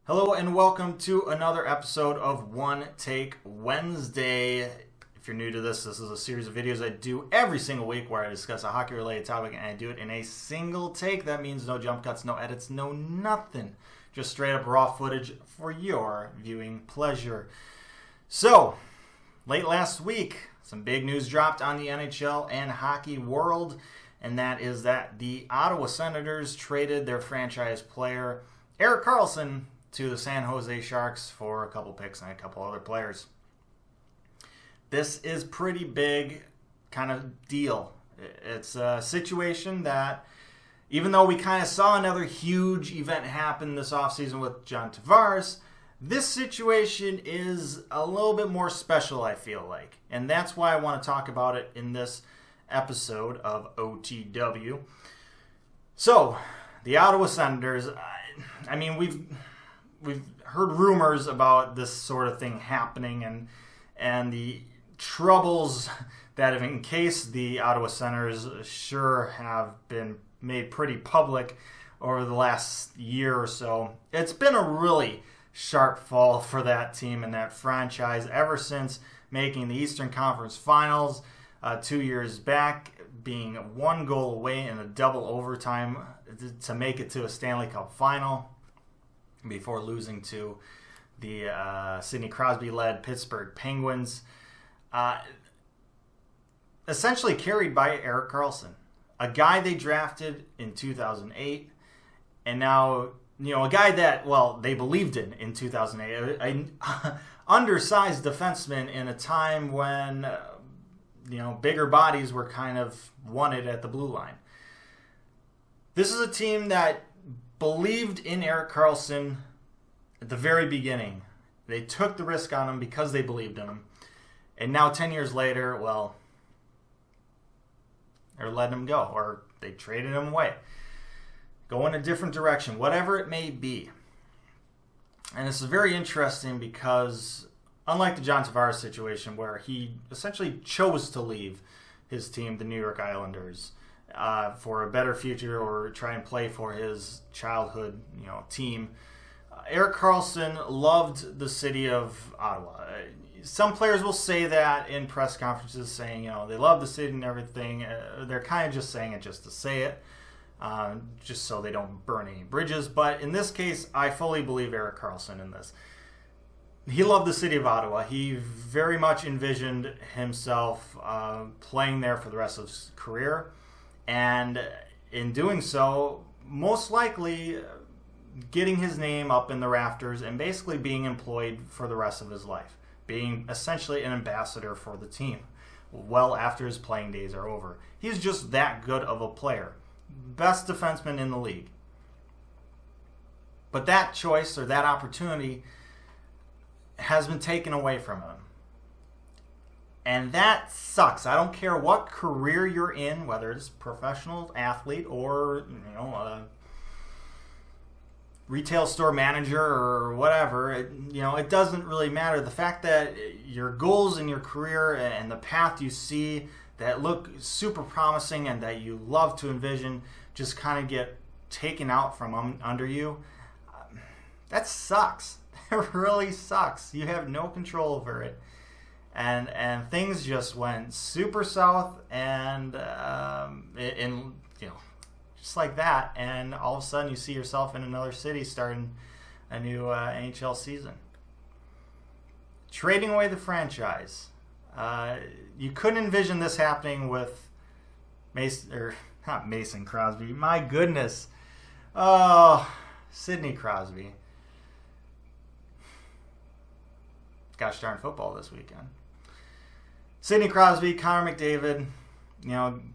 Hello and welcome to another episode of One Take Wednesday. If you're new to this is a series of videos I do every single week where I discuss a hockey-related topic and I do it in a single take. That means no jump cuts, no edits, no nothing. Just straight up raw footage for your viewing pleasure. So, late last week, some big news dropped on the NHL and hockey world, and that is that the Ottawa Senators traded their franchise player, Erik Karlsson, to the San Jose Sharks for a couple picks and a couple other players. This is pretty big kind of deal. It's a situation that, even though we kind of saw another huge event happen this offseason with John Tavares, this situation is a little bit more special, I feel like. And that's why I want to talk about it in this episode of OTW. So, the Ottawa Senators, I mean, we've heard rumors about this sort of thing happening and the troubles that have encased the Ottawa Senators sure have been made pretty public over the last year or so. It's been a really sharp fall for that team and that franchise ever since making the Eastern Conference Finals 2 years back, being one goal away in a double overtime to make it to a Stanley Cup final before losing to the Sidney Crosby-led Pittsburgh Penguins. Essentially carried by Erik Karlsson, a guy they drafted in 2008, and now, a guy that, they believed in 2008, an undersized defenseman in a time when, bigger bodies were kind of wanted at the blue line. This is a team that believed in Erik Karlsson at the very beginning. They took the risk on him because they believed in him. And now 10 years later, they're letting him go, or they traded him away. Go in a different direction, whatever it may be. And this is very interesting because, unlike the John Tavares situation where he essentially chose to leave his team, the New York Islanders, for a better future or try and play for his childhood, team, Erik Karlsson loved the city of Ottawa. Some players will say that in press conferences, saying, they love the city and everything. They're kind of just saying it just to say it, just so they don't burn any bridges. But in this case, I fully believe Erik Karlsson in this. He loved the city of Ottawa. He very much envisioned himself playing there for the rest of his career. And in doing so, most likely getting his name up in the rafters and basically being employed for the rest of his life, being essentially an ambassador for the team well after his playing days are over. He's just that good of a player. Best defenseman in the league. But that choice or that opportunity has been taken away from him. And that sucks. I don't care what career you're in, whether it's professional athlete or, a retail store manager or whatever. It doesn't really matter. The fact that your goals in your career and the path you see that look super promising and that you love to envision just kind of get taken out from under you, that sucks. It really sucks. You have no control over it. And things just went super south and just like that, and all of a sudden you see yourself in another city starting a new NHL season. Trading away the franchise. You couldn't envision this happening with not Mason Crosby. My goodness. Oh, Sidney Crosby. Gosh darn football this weekend. Sidney Crosby, Connor McDavid,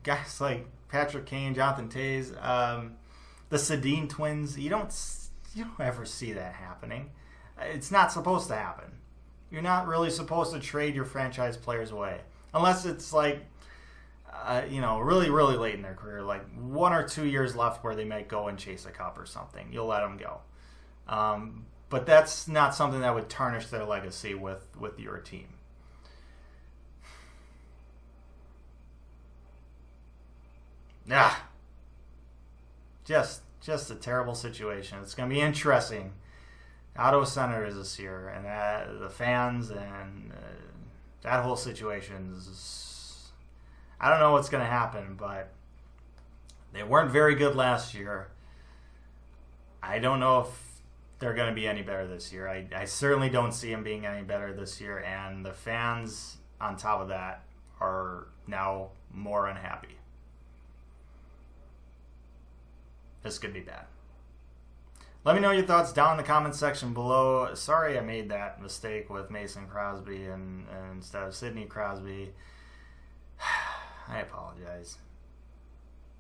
guys like Patrick Kane, Jonathan Toews, the Sedin twins. You don't ever see that happening. It's not supposed to happen. You're not really supposed to trade your franchise players away unless it's like, really, really late in their career, like 1 or 2 years left where they might go and chase a cup or something. You'll let them go. But that's not something that would tarnish their legacy with your team. Just a terrible situation. It's going to be interesting Ottawa Senators this year, and the fans and that whole situation is, I don't know what's going to happen, but they weren't very good last year. I don't know if they're going to be any better this year. I certainly don't see them being any better this year, and the fans on top of that are now more unhappy. This could be bad. Let me know your thoughts down in the comments section below. Sorry I made that mistake with Mason Crosby and instead of Sidney Crosby. I apologize.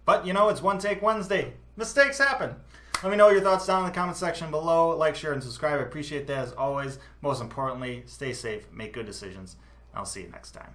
But, it's One Take Wednesday. Mistakes happen. Let me know your thoughts down in the comment section below. Like, share, and subscribe. I appreciate that as always. Most importantly, stay safe, make good decisions. I'll see you next time.